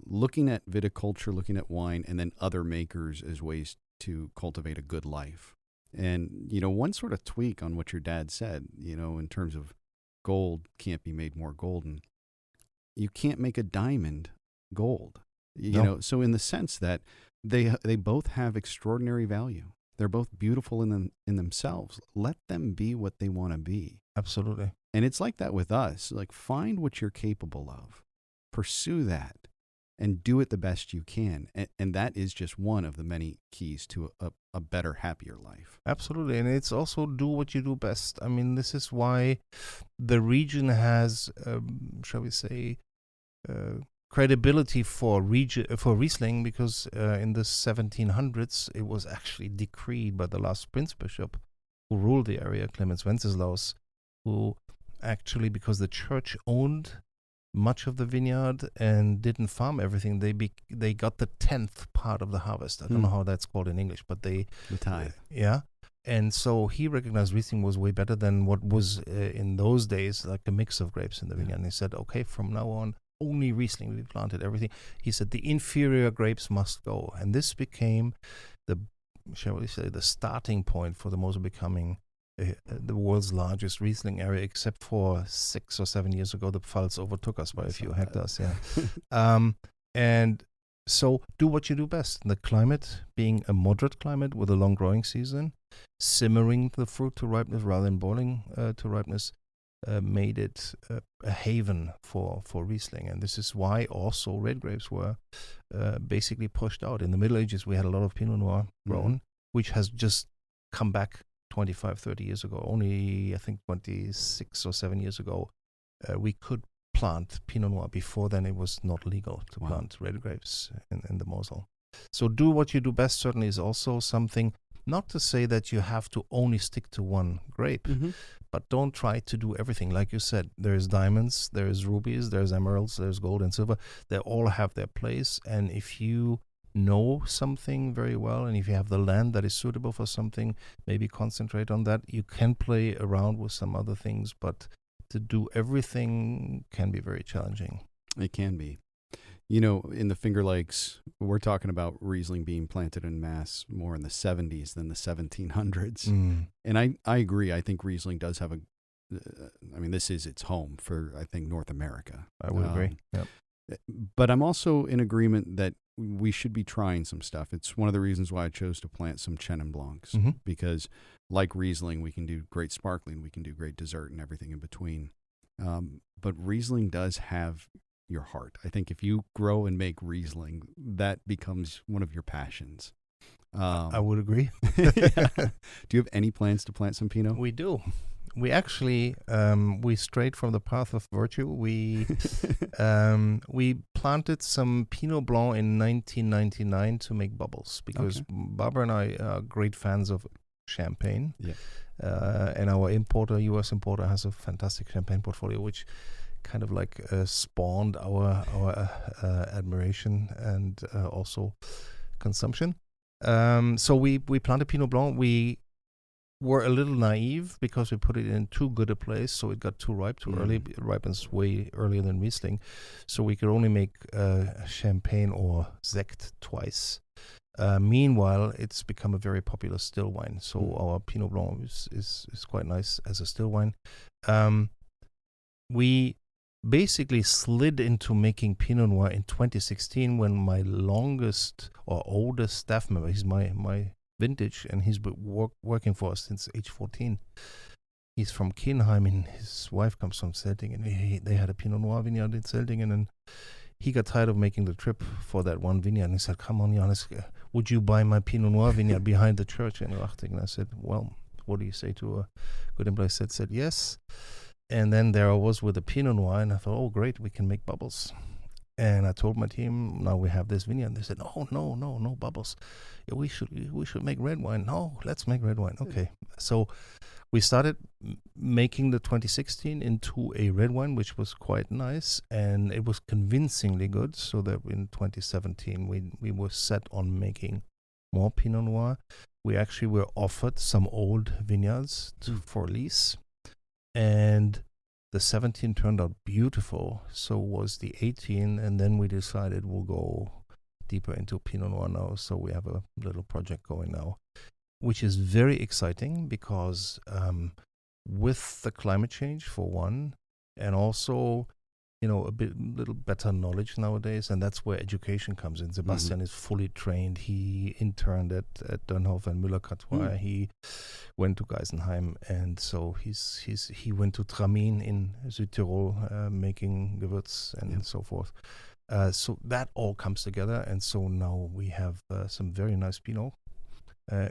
Speaker 1: looking at viticulture, looking at wine, and then other makers as ways to cultivate a good life. And, one sort of tweak on what your dad said, in terms of gold can't be made more golden. You can't make a diamond gold, so in the sense that they both have extraordinary value. They're both beautiful in themselves. Let them be what they want to be.
Speaker 2: Absolutely.
Speaker 1: And it's like that with us. Like, find what you're capable of, pursue that, and do it the best you can. And that is just one of the many keys to a better, happier life.
Speaker 2: Absolutely. And it's also do what you do best. I mean, this is why the region has, shall we say, credibility for Riesling, because in the 1700s it was actually decreed by the last prince bishop who ruled the area, Clemens Wenceslaus, who actually, because the church owned much of the vineyard and didn't farm everything, they got the 10th part of the harvest. I don't know how that's called in English, but the
Speaker 1: tithe.
Speaker 2: Yeah. And so he recognized Riesling was way better than what was in those days like a mix of grapes in the vineyard. And he said, okay, from now on, only Riesling. We planted everything. He said the inferior grapes must go. And this became shall we say, the starting point for the Mosel becoming the world's largest Riesling area, except for 6 or 7 years ago, the Pfalz overtook us by a few hectares. Yeah. And so do what you do best. The climate being a moderate climate with a long growing season, simmering the fruit to ripeness rather than boiling to ripeness, made it a haven for Riesling. And this is why also red grapes were basically pushed out. In the Middle Ages, we had a lot of Pinot Noir grown, which has just come back 25, 30 years ago. Only, I think, 26 or 7 years ago, we could plant Pinot Noir. Before then, it was not legal to plant red grapes in the Mosel. So do what you do best certainly is also something, not to say that you have to only stick to one grape, but don't try to do everything. Like you said, there's diamonds, there's rubies, there's emeralds, there's gold and silver. They all have their place. And if you know something very well, and if you have the land that is suitable for something, maybe concentrate on that. You can play around with some other things, but to do everything can be very challenging.
Speaker 1: It can be. In the Finger Lakes, we're talking about Riesling being planted en masse more in the 70s than the 1700s. And I agree. I think Riesling does have this is its home for, I think, North America.
Speaker 2: I would agree. Yep.
Speaker 1: But I'm also in agreement that we should be trying some stuff. It's one of the reasons why I chose to plant some Chenin Blancs, because like Riesling, we can do great sparkling, we can do great dessert and everything in between. But Riesling does have your heart. I think if you grow and make Riesling, that becomes one of your passions.
Speaker 2: I would agree.
Speaker 1: Yeah. Do you have any plans to plant some Pinot?
Speaker 2: We do. We actually we strayed from the path of virtue. We planted some Pinot Blanc in 1999 to make bubbles, because Barbara and I are great fans of champagne. Yeah. And our U.S. importer, has a fantastic champagne portfolio, which kind of like spawned our admiration and also consumption. So we planted Pinot Blanc. We were a little naive because we put it in too good a place, so it got too ripe too early. It ripens way earlier than Riesling, so we could only make champagne or Sekt twice. Meanwhile, it's become a very popular still wine. So our Pinot Blanc is quite nice as a still wine. We basically slid into making Pinot Noir in 2016 when my longest or oldest staff member, he's my vintage, and he's been working for us since age 14. He's from Kinheim, and his wife comes from Zeltingen. They had a Pinot Noir vineyard in Zeltingen, and he got tired of making the trip for that one vineyard, and he said, come on, Johannes, would you buy my Pinot Noir vineyard behind the church in Rachting? And I said, well, what do you say to a good employee? Said yes. And then there I was with a Pinot Noir, and I thought, oh, great, we can make bubbles. And I told my team, now we have this vineyard. And they said, oh, no bubbles. Yeah, we should make red wine. No, let's make red wine. Okay. So we started making the 2016 into a red wine, which was quite nice. And it was convincingly good. So that in 2017, we were set on making more Pinot Noir. We actually were offered some old vineyards for lease. And the 17 turned out beautiful, so was the 18, and then we decided we'll go deeper into Pinot Noir now, so we have a little project going now, which is very exciting because with the climate change, for one, and also, little better knowledge nowadays, and that's where education comes in. Sebastian is fully trained. He interned at Dönhoff and Müller-Cartois. He went to Geisenheim, and so he went to Tramin in Südtirol, making Gewürz and so forth. So that all comes together, and so now we have some very nice Pinot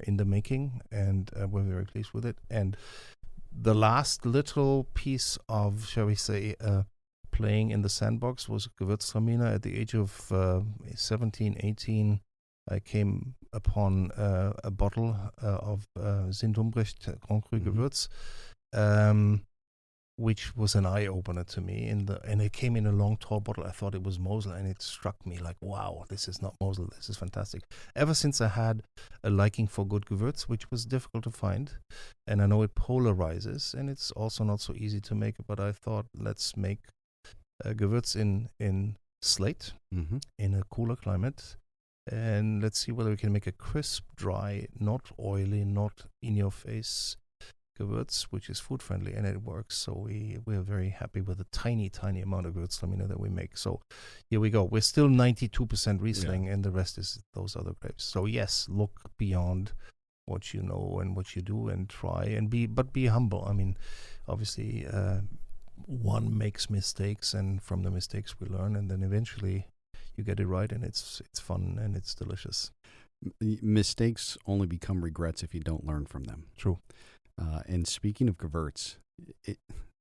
Speaker 2: in the making, and we're very pleased with it. And the last little piece of, shall we say, playing in the sandbox was Gewürztraminer. At the age of 17, 18, I came upon a bottle of Sint-Humbrecht Grand Cru Gewürz, which was an eye-opener to me. And it came in a long, tall bottle. I thought it was Mosel, and it struck me like, wow, this is not Mosel. This is fantastic. Ever since I had a liking for good Gewürz, which was difficult to find, and I know it polarizes, and it's also not so easy to make, but I thought, let's make Gewürz in slate, in a cooler climate, and let's see whether we can make a crisp, dry, not oily, not in-your-face Gewürz, which is food friendly, and it works. So we're very happy with the tiny amount of Gewürztraminer that we make. So here we go. We're still 92% Riesling, and the rest is those other grapes. So yes, look beyond what you know and what you do, and try and be humble. I mean, obviously, one makes mistakes, and from the mistakes we learn, and then eventually you get it right, and it's fun and it's delicious.
Speaker 1: Mistakes only become regrets if you don't learn from them.
Speaker 2: True.
Speaker 1: And speaking of Gewürz,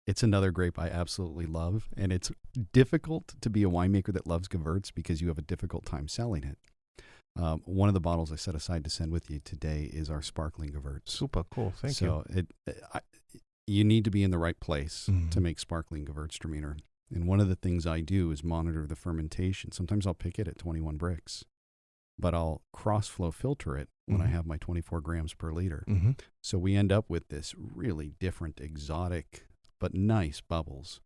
Speaker 1: it's another grape I absolutely love, and it's difficult to be a winemaker that loves Gewürz because you have a difficult time selling it. One of the bottles I set aside to send with you today is our sparkling Gewürz.
Speaker 2: Super cool. Thank you.
Speaker 1: So you need to be in the right place to make sparkling Gewürztraminer. And one of the things I do is monitor the fermentation. Sometimes I'll pick it at 21 bricks, but I'll cross-flow filter it when I have my 24 grams per liter. So we end up with this really different, exotic, but nice bubbles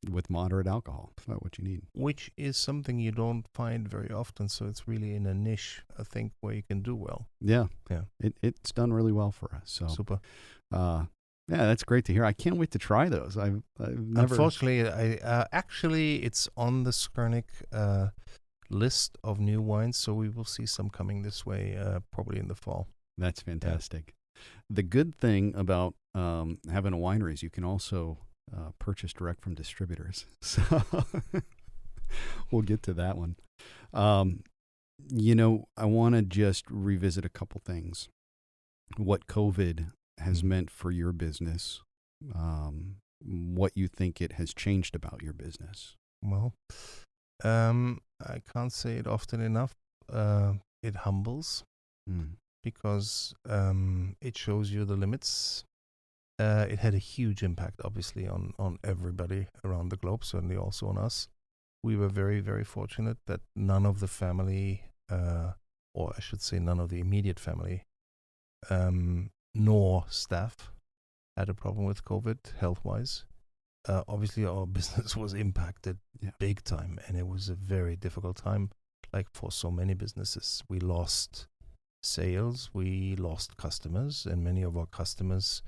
Speaker 1: with moderate alcohol. That's about what you need.
Speaker 2: Which is something you don't find very often, so it's really in a niche, I think, where you can do well.
Speaker 1: Yeah. It's done really well for us. So
Speaker 2: super.
Speaker 1: Yeah, that's great to hear. I can't wait to try those. I've never.
Speaker 2: Unfortunately, actually, it's on the Skurnik list of new wines, so we will see some coming this way probably in the fall.
Speaker 1: That's fantastic. The good thing about having a winery is you can also purchase direct from distributors. So we'll get to that one. I want to just revisit a couple things. What COVID has meant for your business, what you think it has changed about your business.
Speaker 2: Well, I can't say it often enough. It humbles because it shows you the limits. It had a huge impact, obviously, on everybody around the globe, certainly also on us. We were very, very fortunate that none of the family, or I should say none of the immediate family, nor staff had a problem with COVID health-wise. Obviously, our business was impacted big time, and it was a very difficult time. Like for so many businesses, we lost sales, we lost customers, and many of our customers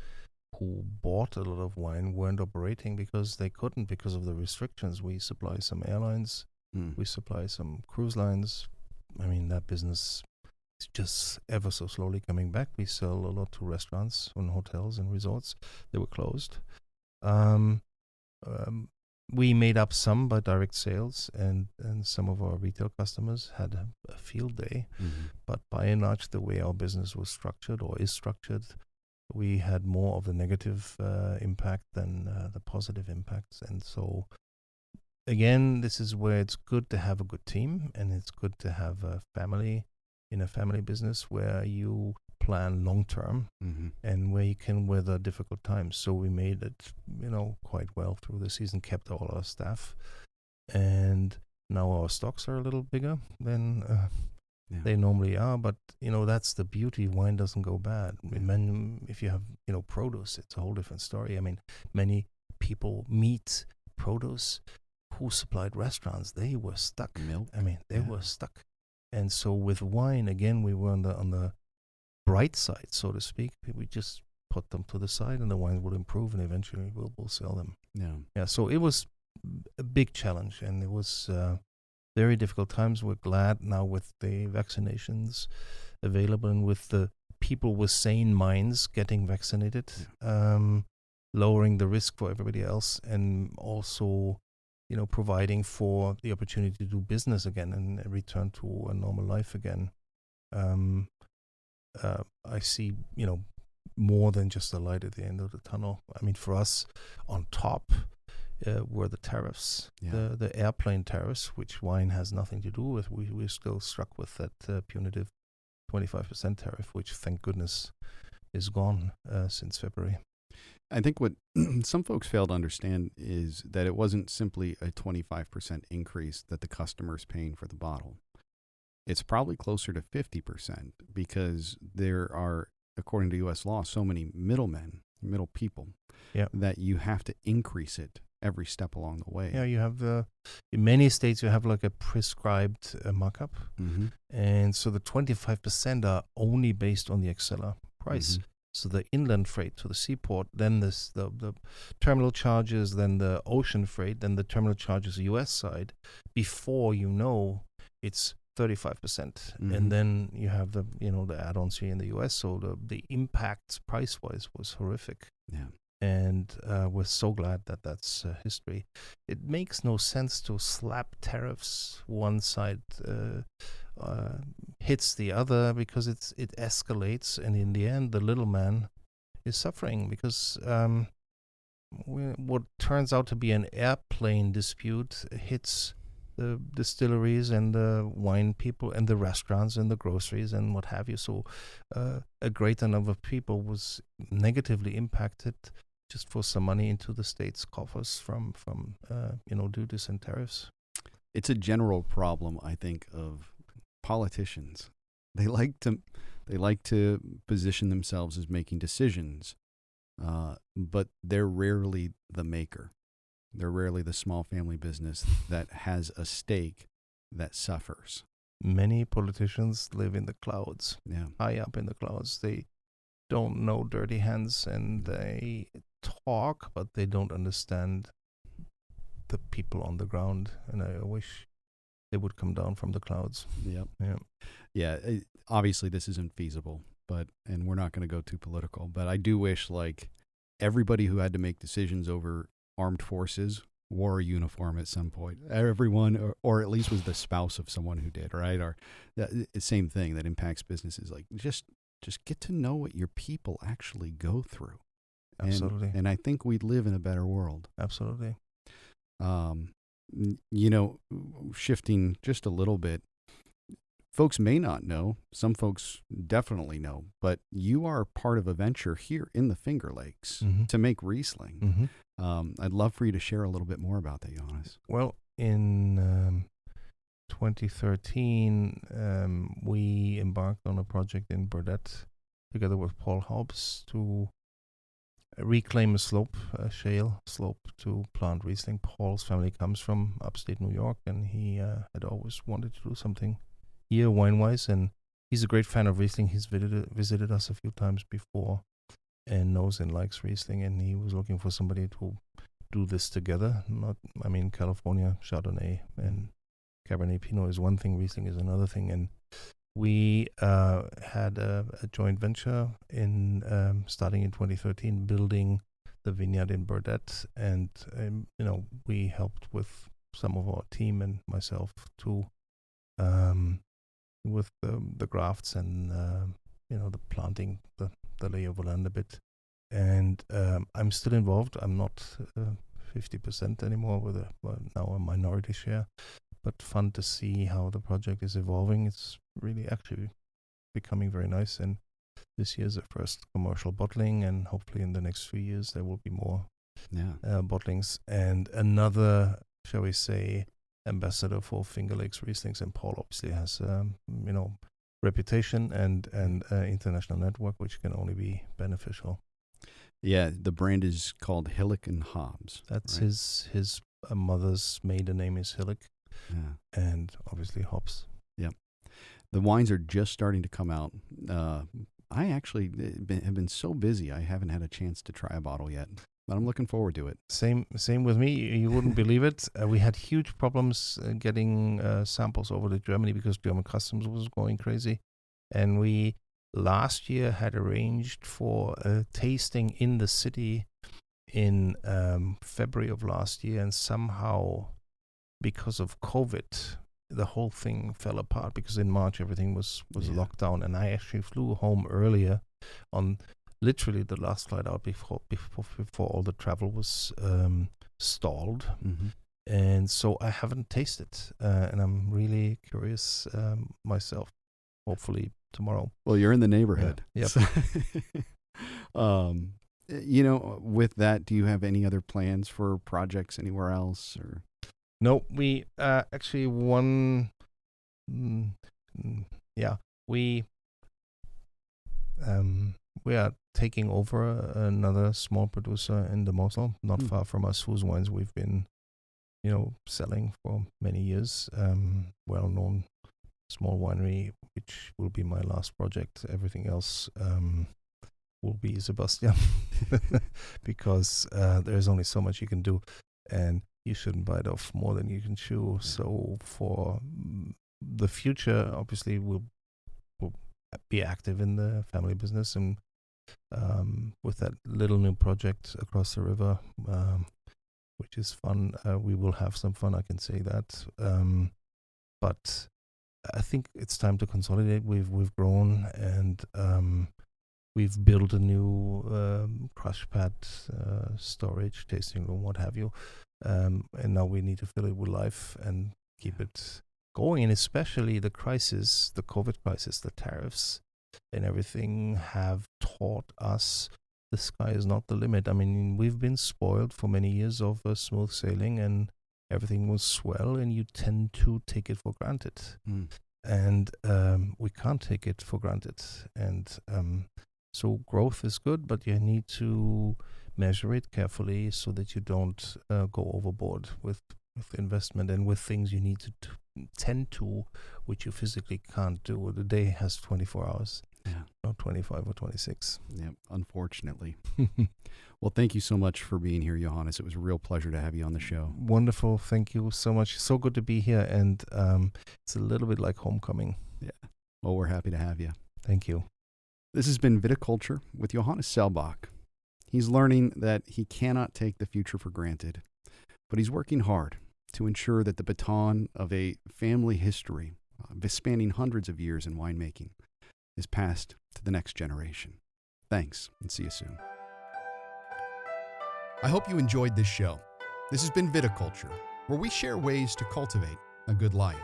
Speaker 2: who bought a lot of wine weren't operating because they couldn't because of the restrictions. We supply some airlines, we supply some cruise lines. I mean, that business is just ever so slowly coming back. We sell a lot to restaurants and hotels and resorts. They were closed. We made up some by direct sales, and some of our retail customers had a field day. But by and large, the way our business was structured or is structured, we had more of the negative impact than the positive impacts. And so again, this is where it's good to have a good team, and it's good to have a family in a family business where you plan long term and where you can weather difficult times. So we made it, quite well through the season, kept all our staff, and now our stocks are a little bigger than they normally are. But that's the beauty. Wine doesn't go bad. If you have produce, it's a whole different story. I mean, many people meet produce who supplied restaurants. They were stuck.
Speaker 1: Milk.
Speaker 2: I mean, they were stuck. And so with wine, again, we were on the bright side, so to speak. We just put them to the side, and the wines will improve, and eventually we'll sell them. Yeah. So it was a big challenge, and it was very difficult times. We're glad now with the vaccinations available and with the people with sane minds getting vaccinated, lowering the risk for everybody else, and also providing for the opportunity to do business again and return to a normal life again. I see, more than just a light at the end of the tunnel. I mean, for us, on top were the tariffs, the airplane tariffs, which wine has nothing to do with. We're still struck with that punitive 25% tariff, which, thank goodness, is gone since February.
Speaker 1: I think what some folks fail to understand is that it wasn't simply a 25% increase that the customer's paying for the bottle. It's probably closer to 50% because there are, according to U.S. law, so many middle people, that you have to increase it every step along the way.
Speaker 2: Yeah, you have in many states you have like a prescribed markup, and so the 25% are only based on the Excella price. So the inland freight to the seaport, then the terminal charges, then the ocean freight, then the terminal charges U.S. side. Before it's 35%, and then you have the the add-ons here in the U.S. So the impact price-wise was horrific.
Speaker 1: Yeah,
Speaker 2: and we're so glad that that's history. It makes no sense to slap tariffs. One side hits the other because it escalates, and in the end, the little man is suffering because what turns out to be an airplane dispute hits the distilleries and the wine people and the restaurants and the groceries and what have you. So a greater number of people was negatively impacted just for some money into the state's coffers from duties and tariffs.
Speaker 1: It's a general problem, I think, of politicians. They like to position themselves as making decisions, but they're rarely the maker. They're rarely the small family business that has a stake that suffers.
Speaker 2: Many politicians live in the clouds, high up in the clouds. They don't know dirty hands, and they talk, but they don't understand the people on the ground. And I wish they would come down from the clouds.
Speaker 1: Yeah. Obviously, this isn't feasible, and we're not going to go too political. But I do wish, like, everybody who had to make decisions over armed forces wore a uniform at some point. Everyone, or at least was the spouse of someone who did, right? Or the same thing that impacts businesses. Like, just get to know what your people actually go through.
Speaker 2: Absolutely.
Speaker 1: And I think we'd live in a better world.
Speaker 2: Absolutely.
Speaker 1: Shifting just a little bit, folks may not know, some folks definitely know, but you are part of a venture here in the Finger Lakes to make Riesling. I'd love for you to share a little bit more about that, Johannes.
Speaker 2: Well, in 2013, we embarked on a project in Burdett together with Paul Hobbs to reclaim a shale slope to plant Riesling. Paul's family comes from upstate New York, and he had always wanted to do something here wine-wise, and he's a great fan of Riesling. He's visited us a few times before and knows and likes Riesling, and he was looking for somebody to do this together. California Chardonnay and Cabernet Pinot is one thing, Riesling is another thing, and we had a joint venture in starting in 2013, building the vineyard in Burdett, and we helped with some of our team and myself to with the grafts and the planting, the lay of the land a bit. And I'm still involved. I'm not 50% anymore with now a minority share. But fun to see how the project is evolving. It's really actually becoming very nice. And this year's the first commercial bottling, and hopefully in the next few years there will be more bottlings. And another, shall we say, ambassador for Finger Lakes Rieslings, and Paul obviously has reputation and international network, which can only be beneficial.
Speaker 1: Yeah, the brand is called Hillick and Hobbs.
Speaker 2: That's
Speaker 1: right?
Speaker 2: his mother's maiden name is Hillick, and obviously hops.
Speaker 1: Yeah, the wines are just starting to come out. I actually have been so busy, I haven't had a chance to try a bottle yet, but I'm looking forward to it.
Speaker 2: Same with me. You wouldn't believe it. We had huge problems getting samples over to Germany because German customs was going crazy, and we last year had arranged for a tasting in the city in February of last year, and somehow because of COVID, the whole thing fell apart because in March everything was locked down, and I actually flew home earlier on literally the last flight out before all the travel was stalled.
Speaker 1: Mm-hmm.
Speaker 2: And so I haven't tasted, and I'm really curious myself. Hopefully tomorrow.
Speaker 1: Well, you're in the neighborhood.
Speaker 2: Yep.
Speaker 1: With that, do you have any other plans for projects anywhere else? Or
Speaker 2: no, we actually we are taking over another small producer in the Mosel, not far from us, whose wines we've been, selling for many years. Well-known small winery, which will be my last project. Everything else will be Sebastian, because there's only so much you can do, and you shouldn't bite off more than you can chew. So for the future, obviously, we'll be active in the family business, and with that little new project across the river, which is fun. We will have some fun, I can say that. But I think it's time to consolidate. We've grown, and we've built a new crush pad, storage, tasting room, what have you. And now we need to fill it with life and keep it going. And especially the crisis, the COVID crisis, the tariffs and everything have taught us the sky is not the limit. I mean, we've been spoiled for many years of smooth sailing, and everything was swell, and you tend to take it for granted. And we can't take it for granted. And so growth is good, but you need to measure it carefully so that you don't go overboard with investment and with things you need to tend to, which you physically can't do. The day has 24 hours, not 25 or 26.
Speaker 1: Yeah, unfortunately. Well, thank you so much for being here, Johannes. It was a real pleasure to have you on the show.
Speaker 2: Wonderful. Thank you so much. So good to be here. And it's a little bit like homecoming.
Speaker 1: Yeah. Well, we're happy to have you.
Speaker 2: Thank you.
Speaker 1: This has been Viticulture with Johannes Selbach. He's learning that he cannot take the future for granted, but he's working hard to ensure that the baton of a family history spanning hundreds of years in winemaking is passed to the next generation. Thanks, and see you soon. I hope you enjoyed this show. This has been Viticulture, where we share ways to cultivate a good life.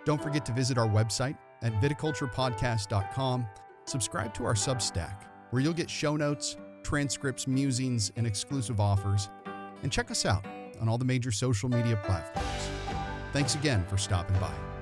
Speaker 1: Don't forget to visit our website at viticulturepodcast.com. Subscribe to our Substack, where you'll get show notes, transcripts, musings, and exclusive offers. And check us out on all the major social media platforms. Thanks again for stopping by.